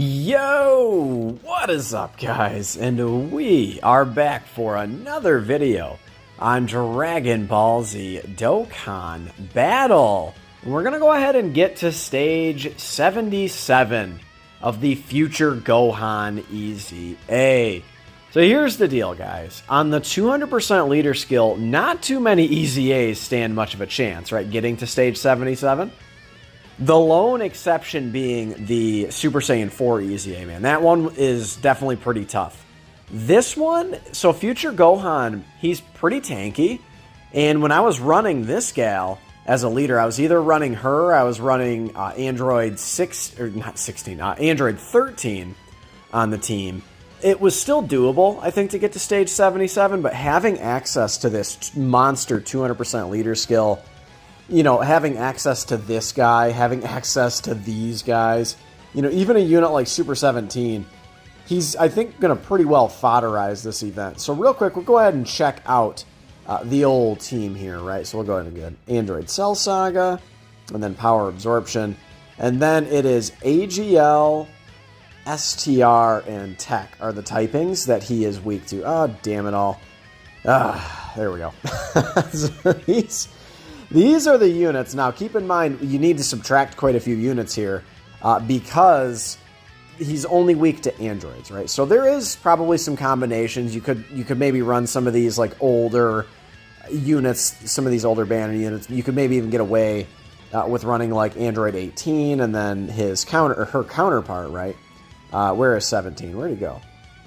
Yo, what is up guys? And we are back for another video on Dragon Ball Z Dokkan Battle. And we're gonna go ahead and get to stage 77 of the Future Gohan EZA. So here's the deal guys, on the 200% leader skill, not too many EZAs stand much of a chance, right, getting to stage 77. The lone exception being the Super Saiyan 4 EZA, man. That one is definitely pretty tough. This one, so Future Gohan, he's pretty tanky. And when I was running this gal as a leader, I was either running her, I was running Android 13 on the team. It was still doable, I think, to get to stage 77, but having access to this monster 200% leader skill, you know, having access to this guy, having access to these guys, you know, even a unit like Super 17, he's, I think, going to pretty well fodderize this event. So real quick, we'll go ahead and check out the old team here, right? So we'll go ahead and get Android Cell Saga, and then Power Absorption, and then it is AGL, STR, and Tech are the typings that he is weak to. Oh, damn it all. There we go. So these are the units. Now, keep in mind, you need to subtract quite a few units here because he's only weak to androids, right? So there is probably some combinations. You could maybe run some of these like older units, some of these older banner units. You could maybe even get away with running like Android 18 and then his her counterpart, right? Where is 17? Where'd he go?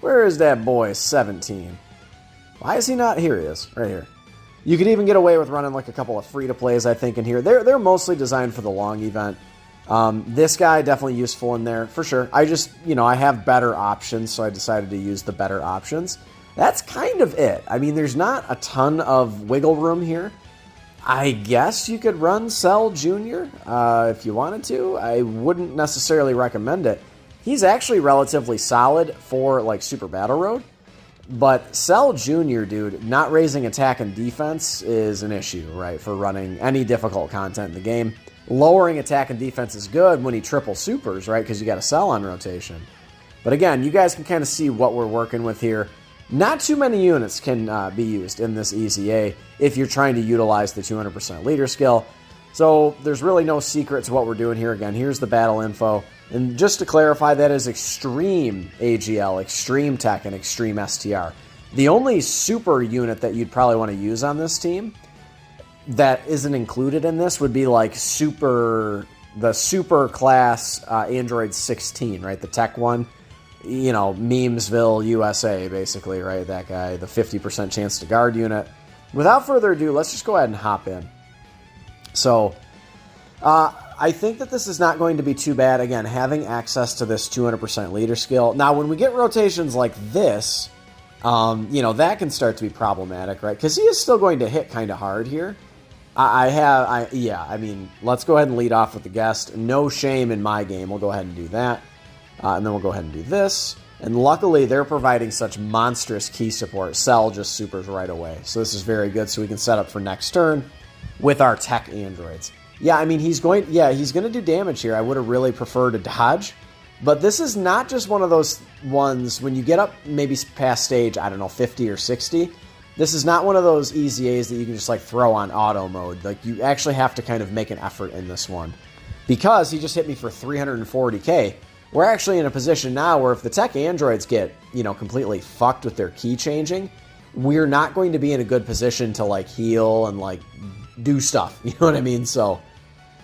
Where is that boy 17? Why is he not? Here he is, right here. You could even get away with running like a couple of free-to-plays, I think, in here. They're mostly designed for the long event. This guy, definitely useful in there, for sure. I just, you know, I have better options, so I decided to use the better options. That's kind of it. I mean, there's not a ton of wiggle room here. I guess you could run Cell Jr. If you wanted to. I wouldn't necessarily recommend it. He's actually relatively solid for, like, Super Battle Road. But Cell Jr., dude, not raising attack and defense is an issue, right, for running any difficult content in the game. Lowering attack and defense is good when he triple supers, right, because you got a Cell on rotation. But again, you guys can kind of see what we're working with here. Not too many units can be used in this EZA if you're trying to utilize the 200% leader skill. So there's really no secret to what we're doing here. Again, here's the battle info. And just to clarify, that is Extreme AGL, Extreme Tech, and Extreme STR. The only super unit that you'd probably want to use on this team that isn't included in this would be like the super class Android 16, right? The tech one. You know, Memesville, USA, basically, right? That guy, the 50% chance to guard unit. Without further ado, let's just go ahead and hop in. So, I think that this is not going to be too bad, again, having access to this 200% leader skill. Now, when we get rotations like this, you know, that can start to be problematic, right? Because he is still going to hit kind of hard here. Yeah, I mean, let's go ahead and lead off with the guest. No shame in my game. We'll go ahead and do that. And then we'll go ahead and do this. And luckily, they're providing such monstrous key support. Cell just supers right away. So this is very good, so we can set up for next turn with our tech androids. Yeah, I mean, he's going to do damage here. I would have really preferred a dodge. But this is not just one of those ones, when you get up maybe past stage, I don't know, 50 or 60, this is not one of those EZAs that you can just like throw on auto mode. Like, you actually have to kind of make an effort in this one. Because he just hit me for 340k, we're actually in a position now where if the tech androids get, you know, completely fucked with their key changing, we're not going to be in a good position to like heal and like do stuff. You know what I mean? So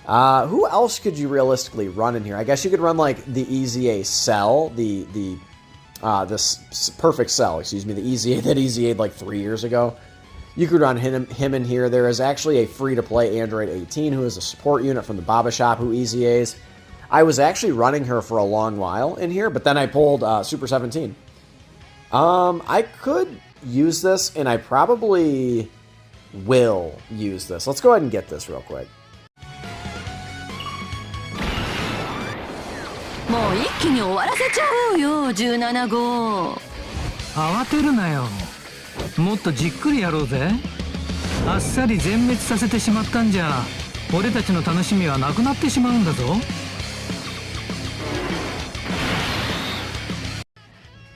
who else could you realistically run in here? I guess you could run like the EZA Cell, this Perfect Cell, excuse me, the EZA that EZA'd like 3 years ago. You could run him in here. There is actually a free-to-play Android 18 who is a support unit from the Baba Shop who EZAs. I was actually running her for a long while in here, but then I pulled Super 17. I could use this, and I probably will use this. Let's go ahead and get this real quick. もう一気に終わらせちゃおうよ17号。慌てるなよ。もっとじっくりやろうぜ。あっさり全滅させてしまったんじゃ俺たちの楽しみはなくなってしまうんだぞ。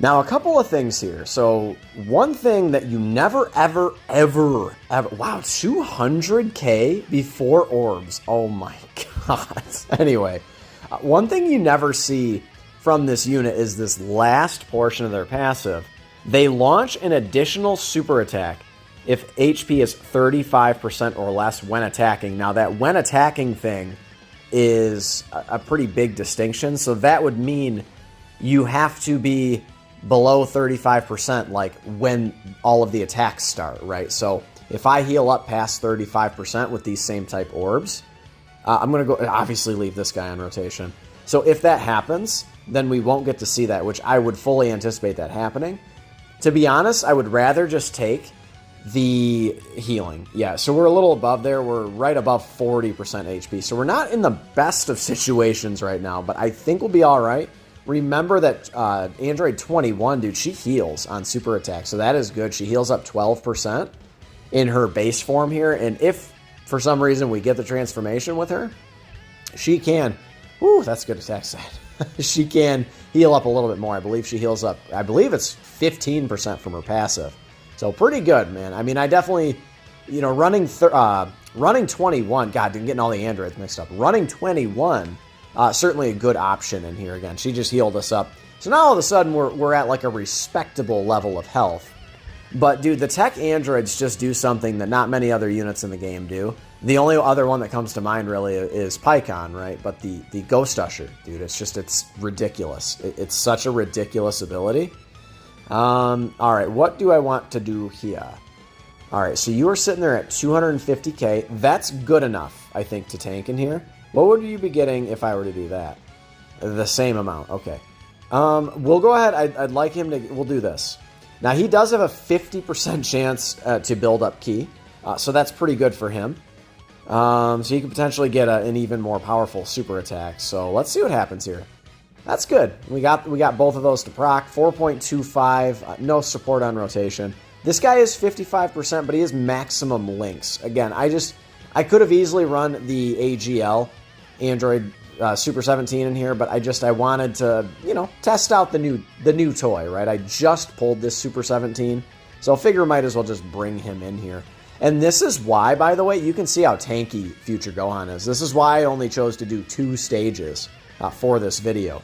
Now, a couple of things here. So, one thing that you never, ever, wow, 200k before orbs. Oh my god. Anyway, one thing you never see from this unit is this last portion of their passive. They launch an additional super attack if HP is 35% or less when attacking. Now, that when attacking thing is a pretty big distinction. So that would mean you have to be below 35% like when all of the attacks start, right? So if I heal up past 35% with these same type orbs, I'm going to go obviously leave this guy on rotation. So if that happens, then we won't get to see that, which I would fully anticipate that happening. To be honest, I would rather just take the healing. Yeah, so we're a little above there. We're right above 40% HP. So we're not in the best of situations right now, but I think we'll be all right. Remember that Android 21, dude, she heals on super attack, so that is good. She heals up 12% in her base form here, and if for some reason we get the transformation with her, she can, whoo, that's good attack stat. She can heal up a little bit more. I believe she heals up, I believe it's 15% from her passive. So pretty good, man. I mean, I definitely, you know, running 21, God, I'm getting all the androids mixed up. Running 21, certainly a good option in here again. She just healed us up. So now all of a sudden we're at like a respectable level of health. But dude, the tech androids just do something that not many other units in the game do. The only other one that comes to mind really is PyCon, right? But the Ghost Usher, dude, it's ridiculous. It's such a ridiculous ability. All right, what do I want to do here? All right, so you are sitting there at 250k. That's good enough, I think, to tank in here. What would you be getting if I were to do that? The same amount. Okay. We'll go ahead. I'd like him to... We'll do this. Now, he does have a 50% chance to build up ki. So that's pretty good for him. So you can potentially get an even more powerful super attack. So let's see what happens here. That's good. We got both of those to proc. 4.25. No support on rotation. This guy is 55%, but he is maximum links. Again, I could have easily run the AGL Android Super 17 in here, but I wanted to, you know, test out the new toy, right? I just pulled this Super 17, so I figure might as well just bring him in here. And this is why, by the way, you can see how tanky Future Gohan is. This is why I only chose to do 2 stages for this video.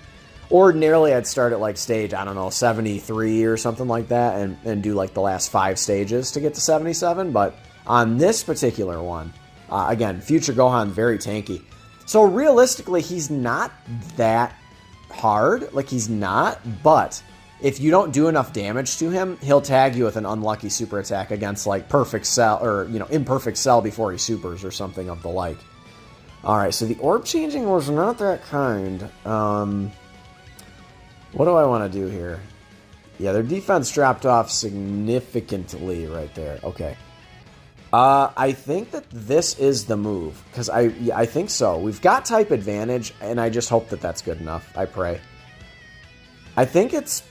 Ordinarily, I'd start at like stage, I don't know, 73 or something like that, and do like the last 5 stages to get to 77. But on this particular one, again, Future Gohan, very tanky. So realistically, he's not that hard. Like, he's not, but if you don't do enough damage to him, he'll tag you with an unlucky super attack against like Perfect Cell, or, you know, Imperfect Cell before he supers or something of the like. All right, so the orb changing was not that kind. What do I want to do here? Yeah, their defense dropped off significantly right there. Okay. I think that this is the move, because I think so. We've got type advantage, and I just hope that that's good enough. I pray. I think it's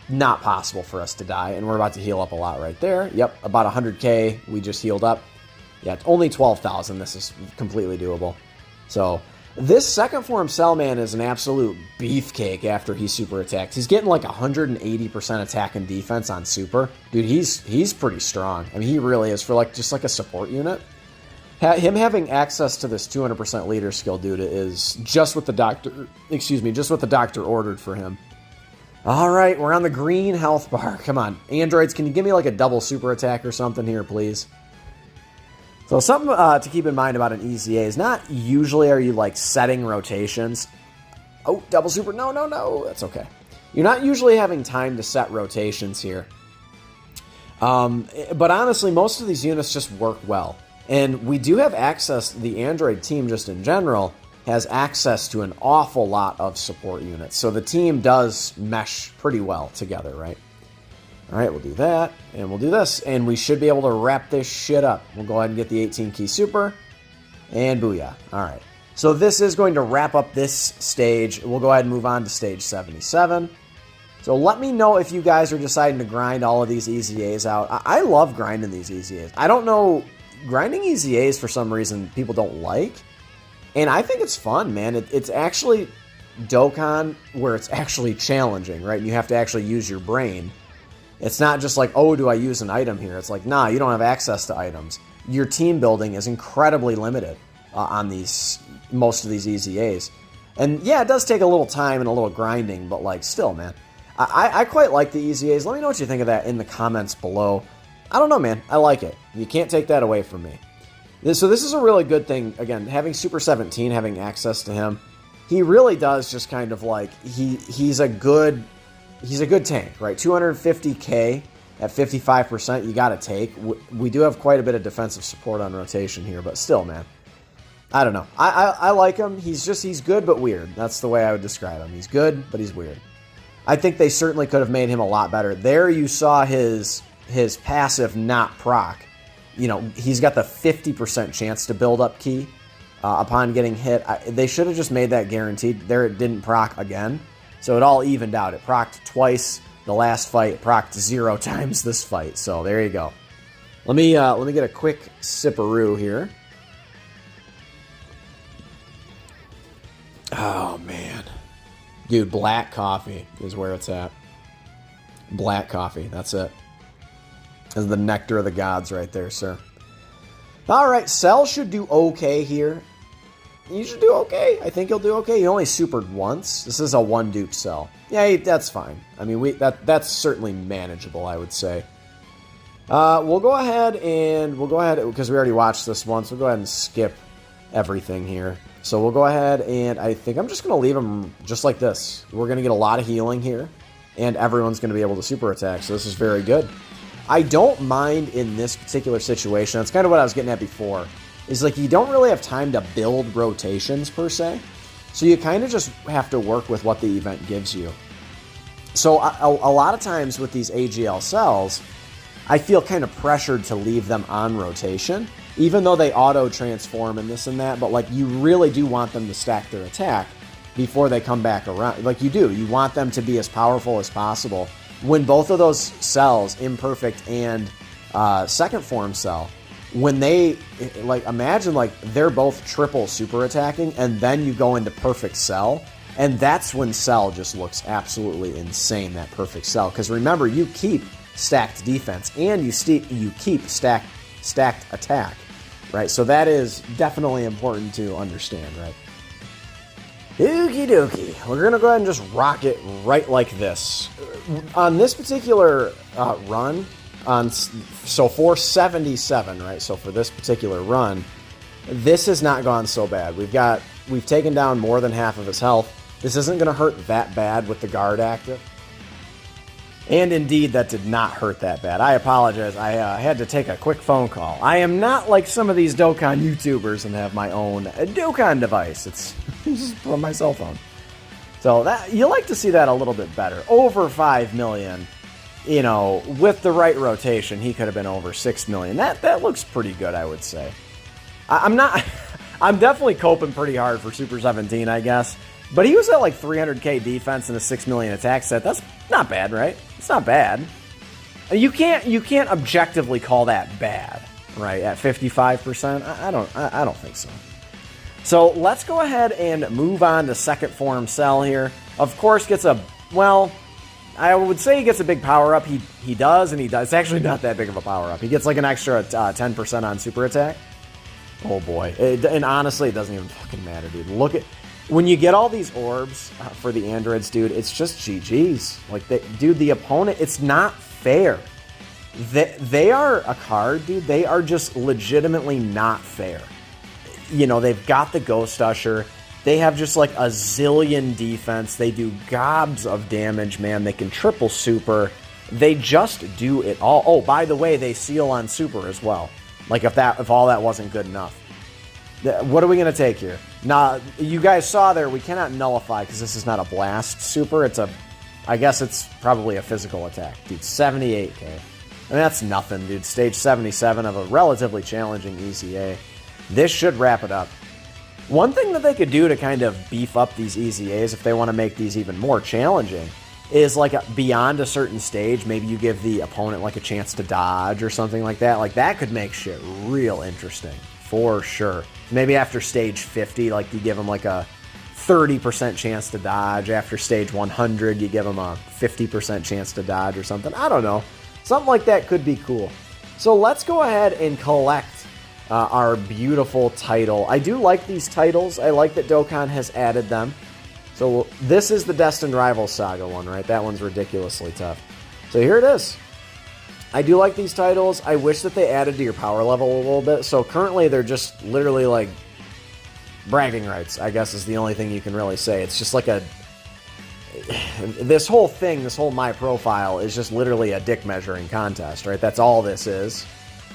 not possible for us to die, and we're about to heal up a lot right there. Yep, about 100k we just healed up. Yeah, it's only 12,000. This is completely doable. So this second form Cellman is an absolute beefcake after he super attacks. He's getting like 180% attack and defense on super. Dude, he's pretty strong. I mean, he really is for like just like a support unit. Him having access to this 200% leader skill, dude, is just what the doctor, just what the doctor ordered for him. All right, we're on the green health bar. Come on, androids, can you give me like a double super attack or something here, please? So something to keep in mind about an EZA is not usually are you like setting rotations. Oh, double super. No, no, no. That's okay. You're not usually having time to set rotations here. But honestly, most of these units just work well. And we do have access, the Android team just in general has access to an awful lot of support units. So the team does mesh pretty well together, right? All right, we'll do that, and we'll do this, and we should be able to wrap this shit up. We'll go ahead and get the 18 key super, and booyah. All right, so this is going to wrap up this stage. We'll go ahead and move on to stage 77. So let me know if you guys are deciding to grind all of these EZAs out. I love grinding these EZAs. I don't know, grinding EZAs for some reason people don't like, and I think it's fun, man. It's actually Dokkan where it's actually challenging, right? And you have to actually use your brain. It's not just like, oh, do I use an item here? It's like, nah, you don't have access to items. Your team building is incredibly limited on most of these EZAs. And yeah, it does take a little time and a little grinding, but like still, man. I quite like the EZAs. Let me know what you think of that in the comments below. I don't know, man. I like it. You can't take that away from me. So this is a really good thing. Again, having Super 17, having access to him, he really does just kind of like, he's a good tank, right? 250k at 55%, you got to take. We do have quite a bit of defensive support on rotation here, but still, man. I don't know. I like him. He's good but weird. That's the way I would describe him. He's good, but he's weird. I think they certainly could have made him a lot better. There you saw his passive not proc. You know, he's got the 50% chance to build up ki upon getting hit. They should have just made that guaranteed. There it didn't proc again. So it all evened out. It procced twice the last fight. It procced 0 times this fight. So there you go. Let me get a quick sipperoo here. Oh, man. Dude, black coffee is where it's at. Black coffee. That's it. That's the nectar of the gods right there, sir. All right, Cell should do okay here. You should do okay. I think he'll do okay. He only supered once. This is a 1 Duke Cell. Yeah, that's fine. I mean, that's certainly manageable, I would say. We'll go ahead, because we already watched this once, we'll go ahead and skip everything here. So we'll go ahead, and I think I'm just going to leave him just like this. We're going to get a lot of healing here, and everyone's going to be able to super attack, so this is very good. I don't mind in this particular situation. That's kind of what I was getting at before. Is like you don't really have time to build rotations per se. So you kind of just have to work with what the event gives you. So a lot of times with these AGL cells, I feel kind of pressured to leave them on rotation, even though they auto-transform and this and that, but like you really do want them to stack their attack before they come back around. Like you do. You want them to be as powerful as possible. When both of those cells, Imperfect and Second Form Cell, when they, like, imagine, like, they're both triple super attacking, and then you go into Perfect Cell, and that's when Cell just looks absolutely insane, that Perfect Cell. Because remember, you keep stacked defense, and you keep stacked attack, right? So that is definitely important to understand, right? Okie dokie. We're going to go ahead and just rock it right like this. On this particular run, so 477, right? So for this particular run, this has not gone so bad. We've taken down more than half of his health. This isn't going to hurt that bad with the guard active. And indeed, that did not hurt that bad. I apologize. I had to take a quick phone call. I am not like some of these Dokkan YouTubers and have my own Dokkan device. It's just from my cell phone. So that you like to see that a little bit better. Over 5 million. You know, with the right rotation, he could have been over 6 million. That looks pretty good, I would say. I'm definitely coping pretty hard for Super 17, I guess. But he was at like 300k defense and a 6 million attack set. That's not bad, right? It's not bad. You can't objectively call that bad, right? At 55%, I don't think so. So let's go ahead and move on to Second Form Cell here. Of course, gets a, well, I would say he gets a big power up. He does, and he does. It's actually not that big of a power up. He gets like an extra 10% on super attack. Oh boy, and honestly, it doesn't even fucking matter, dude. Look at when you get all these orbs for the androids, dude. It's just GG's. Like, dude, the opponent. It's not fair. They are a card, dude. They are just legitimately not fair. You know, they've got the Ghost Usher. They have just like a zillion defense. They do gobs of damage, man. They can triple super. They just do it all. Oh, by the way, they seal on super as well. Like if all that wasn't good enough. What are we going to take here? Now, you guys saw there, we cannot nullify because this is not a blast super. I guess it's probably a physical attack. Dude, 78k. I mean, that's nothing, dude. Stage 77 of a relatively challenging EZA. This should wrap it up. One thing that they could do to kind of beef up these EZAs if they want to make these even more challenging is like beyond a certain stage, maybe you give the opponent like a chance to dodge or something like that. Like that could make shit real interesting for sure. Maybe after stage 50, like you give them like a 30% chance to dodge. After stage 100, you give them a 50% chance to dodge or something. I don't know. Something like that could be cool. So let's go ahead and collect our beautiful title. I do like these titles. I like that Dokkan has added them. So this is the Destined Rivals Saga one, right? That one's ridiculously tough. So here it is. I do like these titles. I wish that they added to your power level a little bit. So currently they're just literally like bragging rights, I guess is the only thing you can really say. It's just like this whole thing, this whole My Profile is just literally a dick measuring contest, right? That's all this is.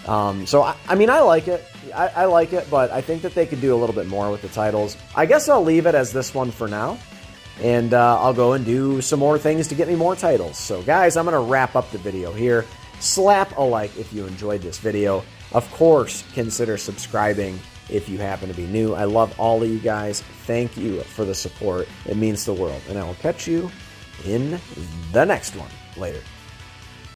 So, I mean, I like it. I like it, but I think that they could do a little bit more with the titles. I guess I'll leave it as this one for now, and I'll go and do some more things to get me more titles. So, guys, I'm going to wrap up the video here. Slap a like if you enjoyed this video. Of course, consider subscribing if you happen to be new. I love all of you guys. Thank you for the support. It means the world. And I will catch you in the next one. Later.